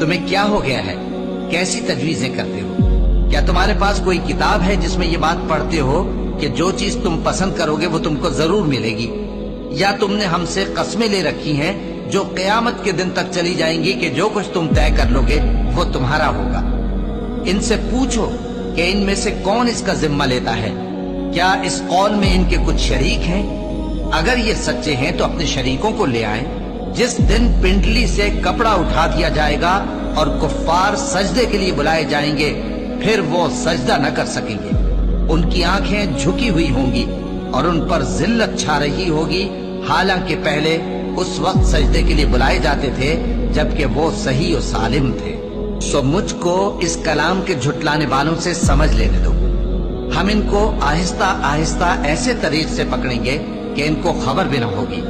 تمہیں کیا ہو گیا ہے؟ کیسی تجویزیں کرتے ہو؟ کیا تمہارے پاس کوئی کتاب ہے جس میں یہ بات پڑھتے ہو کہ جو چیز تم پسند کرو گے وہ تم کو ضرور ملے گی؟ یا تم نے ہم سے قسمیں لے رکھی ہیں جو قیامت کے دن تک چلی جائیں گی کہ جو کچھ تم طے کر لو گے وہ تمہارا ہوگا؟ ان سے پوچھو کہ ان میں سے کون اس کا ذمہ لیتا ہے؟ کیا اس قول میں ان کے کچھ شریک ہیں؟ اگر یہ سچے ہیں تو اپنے شریکوں کو لے آئیں۔ جس دن پنڈلی سے کپڑا اٹھا دیا جائے گا اور کفار سجدے کے لیے بلائے جائیں گے، پھر وہ سجدہ نہ کر سکیں گے۔ ان کی آنکھیں جھکی ہوئی ہوں گی اور ان پر ذلت چھا رہی ہوگی، حالانکہ پہلے اس وقت سجدے کے لیے بلائے جاتے تھے جبکہ وہ صحیح و سالم تھے۔ سو مجھ کو اس کلام کے جھٹلانے والوں سے سمجھ لینے دو۔ ہم ان کو آہستہ آہستہ ایسے طریق سے پکڑیں گے کہ ان کو خبر بھی نہ ہوگی۔